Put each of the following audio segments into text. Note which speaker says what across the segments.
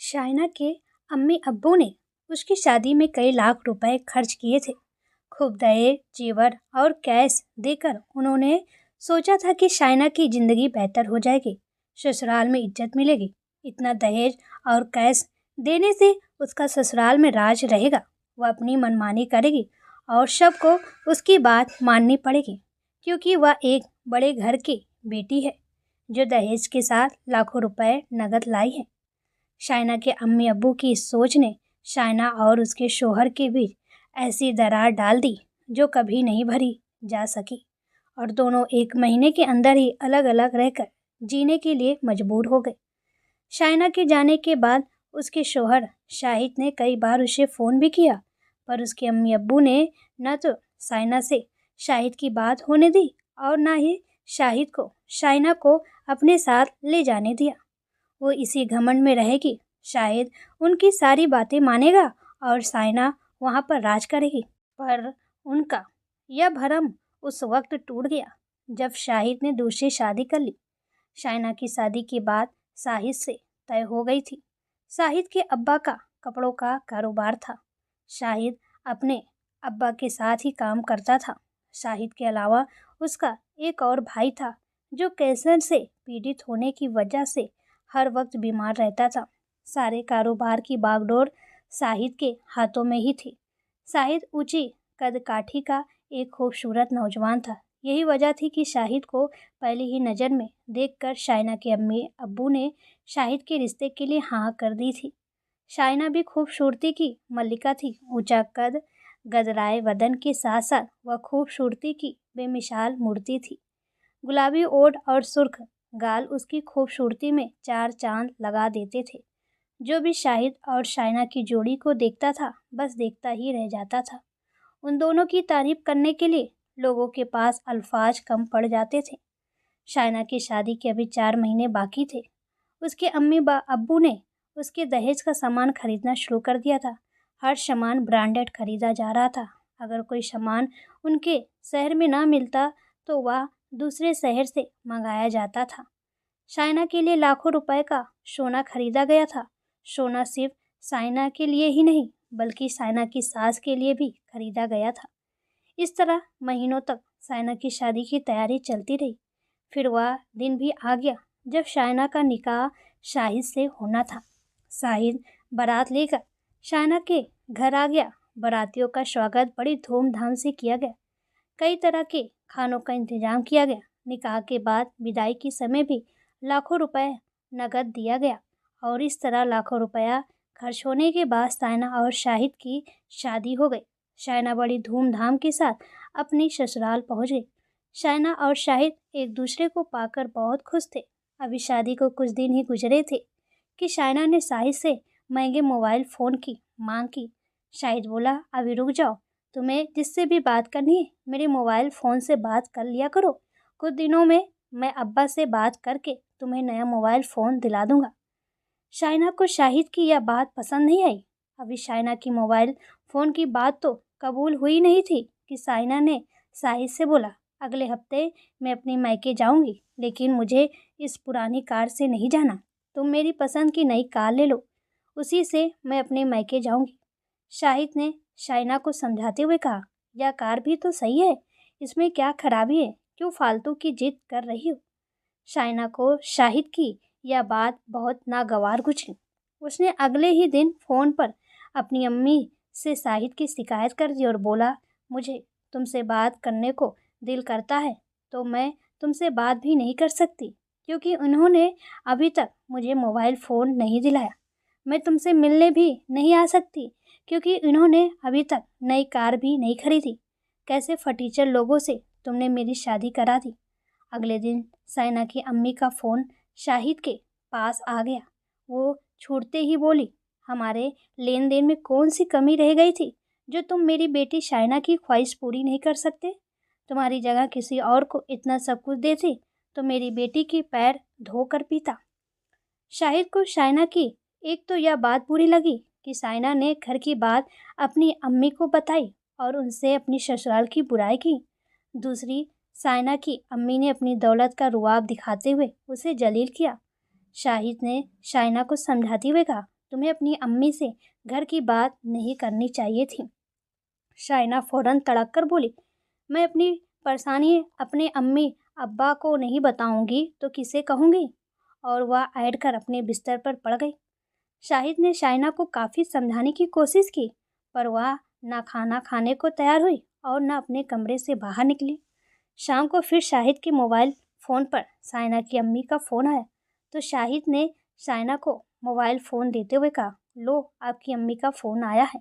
Speaker 1: शाइना के अम्मी अब्बू ने उसकी शादी में कई लाख रुपए खर्च किए थे। खूब दहेज, जेवर और कैश देकर उन्होंने सोचा था कि शाइना की जिंदगी बेहतर हो जाएगी, ससुराल में इज्जत मिलेगी। इतना दहेज और कैश देने से उसका ससुराल में राज रहेगा। वह अपनी मनमानी करेगी और सबको उसकी बात माननी पड़ेगी, क्योंकि वह एक बड़े घर की बेटी है जो दहेज के साथ लाखों रुपए नगद लाई है। शाइना के अम्मी अब्बू की इस सोच ने शाइना और उसके शौहर के बीच ऐसी दरार डाल दी जो कभी नहीं भरी जा सकी, और दोनों एक महीने के अंदर ही अलग अलग रहकर जीने के लिए मजबूर हो गए। शाइना के जाने के बाद उसके शौहर शाहिद ने कई बार उसे फ़ोन भी किया, पर उसके अम्मी अब्बू ने न तो शाइना से शाहिद की बात होने दी और न ही शाहिद को शाइना को अपने साथ ले जाने दिया। वो इसी घमंड में रहेगी, शायद उनकी सारी बातें मानेगा और शाइना वहाँ पर राज करेगी। पर उनका यह भरम उस वक्त टूट गया जब शाहिद ने दूसरी शादी कर ली। शाइना की शादी के बाद शाहिद से तय हो गई थी। शाहिद के अब्बा का कपड़ों का कारोबार था। शाहिद अपने अब्बा के साथ ही काम करता था। शाहिद के अलावा उसका एक और भाई था जो कैंसर से पीड़ित होने की वजह से हर वक्त बीमार रहता था। सारे कारोबार की बागडोर शाहिद के हाथों में ही थी। शाहिद ऊंची कदकाठी का एक खूबसूरत नौजवान था। यही वजह थी कि शाहिद को पहली ही नज़र में देखकर शाइना के अम्मी अब्बू ने शाहिद के रिश्ते के लिए हाँ कर दी थी। शाइना भी खूबसूरती की मल्लिका थी। ऊंचा कद, गदराए बदन के साथ साथ वह खूबसूरती की बेमिसाल मूर्ति थी। गुलाबी ओठ और सुर्ख गाल उसकी खूबसूरती में चार चांद लगा देते थे। जो भी शाहिद और शाइना की जोड़ी को देखता था, बस देखता ही रह जाता था। उन दोनों की तारीफ करने के लिए लोगों के पास अल्फाज कम पड़ जाते थे। शाइना की शादी के अभी 4 महीने बाकी थे। उसके अम्मी अब्बू ने उसके दहेज का सामान खरीदना शुरू कर दिया था। हर सामान ब्रांडेड खरीदा जा रहा था। अगर कोई सामान उनके शहर में ना मिलता तो वह दूसरे शहर से मंगाया जाता था। शाइना के लिए लाखों रुपए का सोना खरीदा गया था। सोना सिर्फ शाइना के लिए ही नहीं, बल्कि शाइना की सास के लिए भी खरीदा गया था। इस तरह महीनों तक शाइना की शादी की तैयारी चलती रही। फिर वह दिन भी आ गया जब शाइना का निकाह शाहिद से होना था। शाहिद बारात लेकर शाइना के घर आ गया। बारातियों का स्वागत बड़ी धूमधाम से किया गया। कई तरह के खानों का इंतजाम किया गया। निकाह के बाद विदाई के समय भी लाखों रुपए नगद दिया गया, और इस तरह लाखों रुपया खर्च होने के बाद शाइना और शाहिद की शादी हो गई। शाइना बड़ी धूमधाम के साथ अपनी ससुराल पहुंच गई। शाइना और शाहिद एक दूसरे को पाकर बहुत खुश थे। अभी शादी को कुछ दिन ही गुजरे थे कि शाइना ने शाहिद से महंगे मोबाइल फ़ोन की मांग की। शाहिद बोला, अभी रुक जाओ, तुम्हें जिससे भी बात करनी है मेरे मोबाइल फ़ोन से बात कर लिया करो। कुछ दिनों में मैं अब्बा से बात करके तुम्हें नया मोबाइल फ़ोन दिला दूंगा। शाइना को शाहिद की यह बात पसंद नहीं आई। अभी शाइना की मोबाइल फ़ोन की बात तो कबूल हुई नहीं थी कि शाइना ने शाहिद से बोला, अगले हफ्ते मैं अपने मायके जाऊंगी, लेकिन मुझे इस पुरानी कार से नहीं जाना। तुम मेरी पसंद की नई कार ले लो, उसी से मैं अपने मायके जाऊंगी। शाहिद ने शाइना को समझाते हुए कहा, यह कार भी तो सही है, इसमें क्या खराबी है, क्यों फालतू की जिद कर रही हो। शाइना को शाहिद की यह बात बहुत नागवार गुजरी। उसने अगले ही दिन फ़ोन पर अपनी अम्मी से शाहिद की शिकायत कर दी और बोला, मुझे तुमसे बात करने को दिल करता है तो मैं तुमसे बात भी नहीं कर सकती, क्योंकि उन्होंने अभी तक मुझे मोबाइल फ़ोन नहीं दिलाया। मैं तुमसे मिलने भी नहीं आ सकती, क्योंकि इन्होंने अभी तक नई कार भी नहीं खरीदी। कैसे फटीचर लोगों से तुमने मेरी शादी करा दी। अगले दिन शाइना की अम्मी का फ़ोन शाहिद के पास आ गया। वो छूटते ही बोली, हमारे लेन देन में कौन सी कमी रह गई थी जो तुम मेरी बेटी शाइना की ख्वाहिश पूरी नहीं कर सकते। तुम्हारी जगह किसी और को इतना सब कुछ देते तो मेरी बेटी के पैर धोकर पीता। शाहिद को शाइना की एक तो यह बात बुरी लगी कि शाइना ने घर की बात अपनी अम्मी को बताई और उनसे अपनी ससुराल की बुराई की। दूसरी, शाइना की अम्मी ने अपनी दौलत का रुआब दिखाते हुए उसे जलील किया। शाहिद ने शाइना को समझाते हुए कहा, तुम्हें अपनी अम्मी से घर की बात नहीं करनी चाहिए थी। शाइना फौरन तड़क कर बोली, मैं अपनी परेशानी अपने अम्मी अब्बा को नहीं बताऊंगी तो किसे कहूँगी? और वह ऐड कर अपने बिस्तर पर पड़ गई। शाहिद ने शाइना को काफ़ी समझाने की कोशिश की, पर वह ना खाना खाने को तैयार हुई और न अपने कमरे से बाहर निकली। शाम को फिर शाहिद के मोबाइल फ़ोन पर शाइना की अम्मी का फ़ोन आया, तो शाहिद ने शाइना को मोबाइल फ़ोन देते हुए कहा, लो आपकी अम्मी का फ़ोन आया है।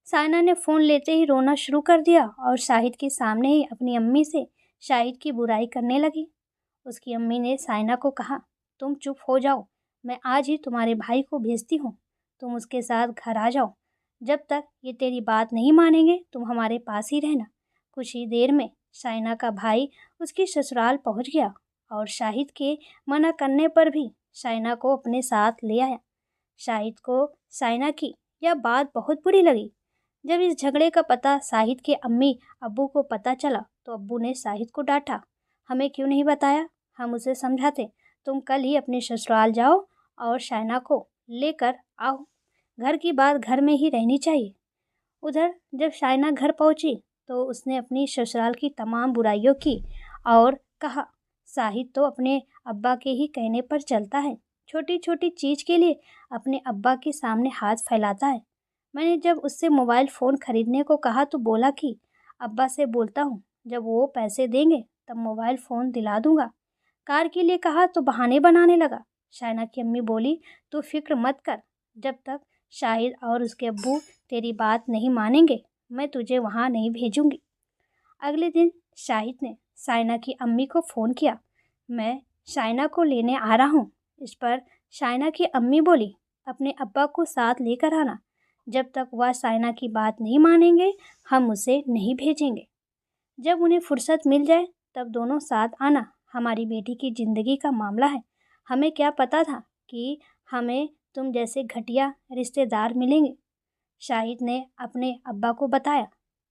Speaker 1: शाइना ने फ़ोन लेते ही रोना शुरू कर दिया और शाहिद के सामने ही अपनी अम्मी से शाहिद की बुराई करने लगी। उसकी अम्मी ने शाइना को कहा, तुम चुप हो जाओ, मैं आज ही तुम्हारे भाई को भेजती हूँ, तुम उसके साथ घर आ जाओ। जब तक ये तेरी बात नहीं मानेंगे तुम हमारे पास ही रहना। कुछ ही देर में शाइना का भाई उसकी ससुराल पहुँच गया और शाहिद के मना करने पर भी शाइना को अपने साथ ले आया। शाहिद को शाइना की यह बात बहुत बुरी लगी। जब इस झगड़े का पता शाहिद के अम्मी अब्बू को पता चला तो अब्बू ने शाहिद को डांटा, हमें क्यों नहीं बताया, हम उसे समझाते। तुम कल ही अपने ससुराल जाओ और शाइना को लेकर आओ, घर की बात घर में ही रहनी चाहिए। उधर जब शाइना घर पहुंची तो उसने अपनी ससुराल की तमाम बुराइयों की और कहा, शाहिद तो अपने अब्बा के ही कहने पर चलता है, छोटी छोटी चीज़ के लिए अपने अब्बा के सामने हाथ फैलाता है। मैंने जब उससे मोबाइल फ़ोन खरीदने को कहा तो बोला कि अब्बा से बोलता हूँ, जब वो पैसे देंगे तब मोबाइल फ़ोन दिला दूँगा। कार के लिए कहा तो बहाने बनाने लगा। शाइना की अम्मी बोली, तू फिक्र मत कर, जब तक शाहिद और उसके अब्बू तेरी बात नहीं मानेंगे मैं तुझे वहाँ नहीं भेजूँगी। अगले दिन शाहिद ने शाइना की अम्मी को फ़ोन किया, मैं शाइना को लेने आ रहा हूँ। इस पर शाइना की अम्मी बोली, अपने अब्बा को साथ लेकर आना, जब तक वह शाइना की बात नहीं मानेंगे हम उसे नहीं भेजेंगे। जब उन्हें फुर्सत मिल जाए तब दोनों साथ आना, हमारी बेटी की ज़िंदगी का मामला है, हमें क्या पता था कि हमें तुम जैसे घटिया रिश्तेदार मिलेंगे। शाहिद ने अपने अब्बा को बताया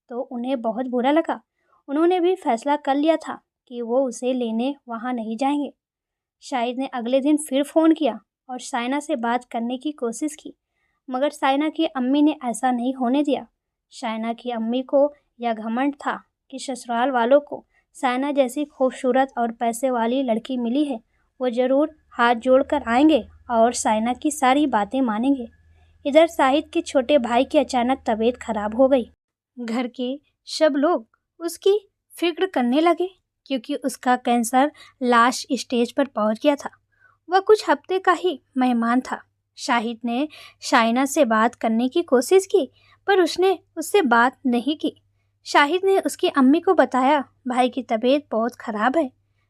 Speaker 1: तो उन्हें बहुत बुरा लगा। उन्होंने भी फैसला कर लिया था कि वो उसे लेने वहाँ नहीं जाएंगे। शाहिद ने अगले दिन फिर फ़ोन किया और शाइना से बात करने की कोशिश की, मगर शाइना की अम्मी ने ऐसा नहीं होने दिया। शाइना की अम्मी को यह घमंड था कि ससुराल वालों को शाइना जैसी खूबसूरत और पैसे वाली लड़की मिली है, वो ज़रूर हाथ जोड़कर आएंगे और शाइना की सारी बातें मानेंगे। इधर शाहिद के छोटे भाई की अचानक तबीयत खराब हो गई। घर के सब लोग उसकी फिक्र करने लगे क्योंकि उसका कैंसर लास्ट स्टेज पर पहुंच गया था। वह कुछ हफ्ते का ही मेहमान था। शाहिद ने शाइना से बात करने की कोशिश की पर उसने उससे बात नहीं की। शाहिद ने उसकी अम्मी को बताया, भाई की तबीयत बहुत ख़राब है,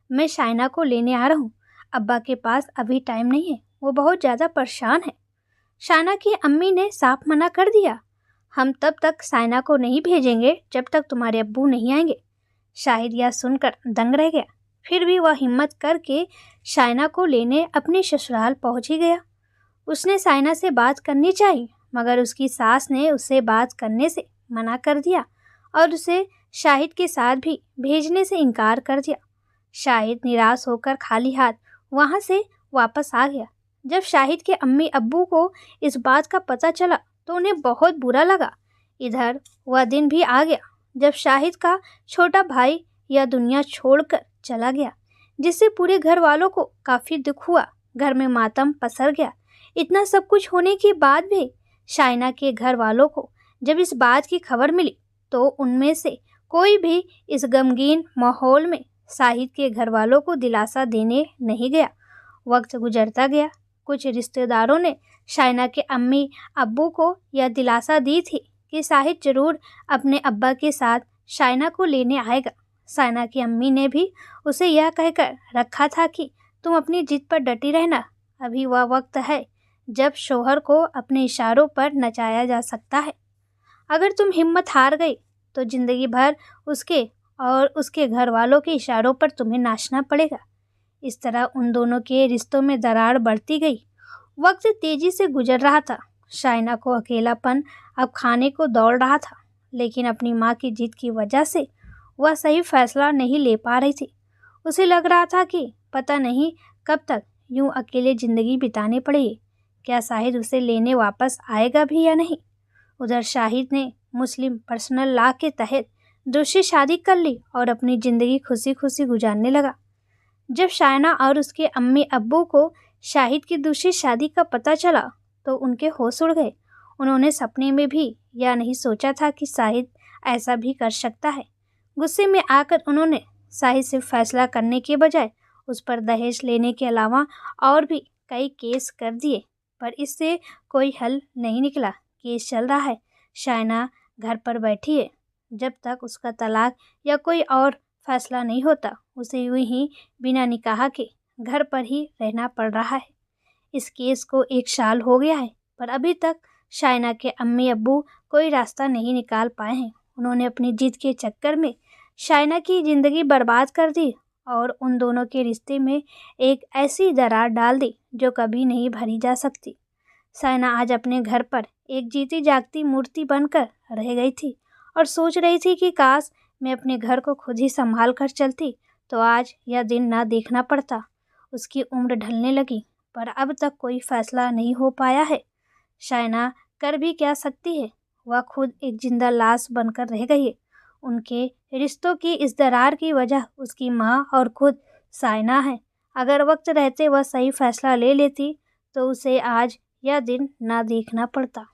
Speaker 1: मैं शाइना को लेने आ रहा हूँ, अब्बा के पास अभी टाइम नहीं है, वो बहुत ज़्यादा परेशान है। शाइना की अम्मी ने साफ मना कर दिया, हम तब तक शाइना को नहीं भेजेंगे जब तक तुम्हारे अब्बू नहीं आएंगे। शाहिद यह सुनकर दंग रह गया, फिर भी वह हिम्मत करके शाइना को लेने अपने ससुराल पहुँच ही गया। उसने शाइना से बात करनी चाहिए मगर उसकी सास ने उससे बात करने से मना कर दिया और उसे शाहिद के साथ भी भेजने से इनकार कर दिया। शाहिद निराश होकर खाली हाथ वहाँ से वापस आ गया। जब शाहिद के अम्मी अब्बू को इस बात का पता चला तो उन्हें बहुत बुरा लगा। इधर वह दिन भी आ गया जब शाहिद का छोटा भाई यह दुनिया छोड़कर चला गया, जिससे पूरे घर वालों को काफ़ी दुख हुआ। घर में मातम पसर गया। इतना सब कुछ होने के बाद भी शाइना के घर वालों को जब इस बात की खबर मिली तो उनमें से कोई भी इस गमगीन माहौल में शाहिद के घर वालों को दिलासा देने नहीं गया। वक्त गुजरता गया। कुछ रिश्तेदारों ने शाइना के अम्मी अब्बू को यह दिलासा दी थी कि शाहिद ज़रूर अपने अब्बा के साथ शाइना को लेने आएगा। शाइना की अम्मी ने भी उसे यह कहकर रखा था कि तुम अपनी जिद पर डटी रहना, अभी वह वक्त है जब शौहर को अपने इशारों पर नचाया जा सकता है। अगर तुम हिम्मत हार गई तो ज़िंदगी भर उसके और उसके घर वालों के इशारों पर तुम्हें नाचना पड़ेगा। इस तरह उन दोनों के रिश्तों में दरार बढ़ती गई। वक्त तेज़ी से गुजर रहा था। शाइना को अकेलापन अब खाने को दौड़ रहा था, लेकिन अपनी माँ की जिद की वजह से वह सही फैसला नहीं ले पा रही थी। उसे लग रहा था कि पता नहीं कब तक यूं अकेले ज़िंदगी बितानी पड़ेगी। क्या शाहिद उसे लेने वापस आएगा भी या नहीं। उधर शाहिद ने मुस्लिम पर्सनल लॉ के तहत दूसरी शादी कर ली और अपनी ज़िंदगी खुशी खुशी गुजारने लगा। जब शायना और उसके अम्मी अब्बू को शाहिद की दूसरी शादी का पता चला तो उनके होश उड़ गए। उन्होंने सपने में भी यह नहीं सोचा था कि शाहिद ऐसा भी कर सकता है। गुस्से में आकर उन्होंने शाहिद से फैसला करने के बजाय उस पर दहेज लेने के अलावा और भी कई केस कर दिए, पर इससे कोई हल नहीं निकला। केस चल रहा है। शायना घर पर बैठी है। जब तक उसका तलाक या कोई और फैसला नहीं होता उसे यूं ही बिना निकाह के घर पर ही रहना पड़ रहा है। इस केस को 1 साल हो गया है, पर अभी तक शायना के अम्मी अब्बू कोई रास्ता नहीं निकाल पाए हैं। उन्होंने अपनी जिद के चक्कर में शायना की ज़िंदगी बर्बाद कर दी और उन दोनों के रिश्ते में एक ऐसी दरार डाल दी जो कभी नहीं भरी जा सकती। शायना आज अपने घर पर एक जीती जागती मूर्ति बनकर रह गई थी और सोच रही थी कि काश मैं अपने घर को खुद ही संभाल कर चलती तो आज यह दिन ना देखना पड़ता। उसकी उम्र ढलने लगी, पर अब तक कोई फैसला नहीं हो पाया है। शायना कर भी क्या सकती है। वह खुद एक जिंदा लाश बनकर रह गई है। उनके रिश्तों की इस दरार की वजह उसकी माँ और खुद शायना है। अगर वक्त रहते वह सही फैसला ले लेती तो उसे आज यह दिन ना देखना पड़ता।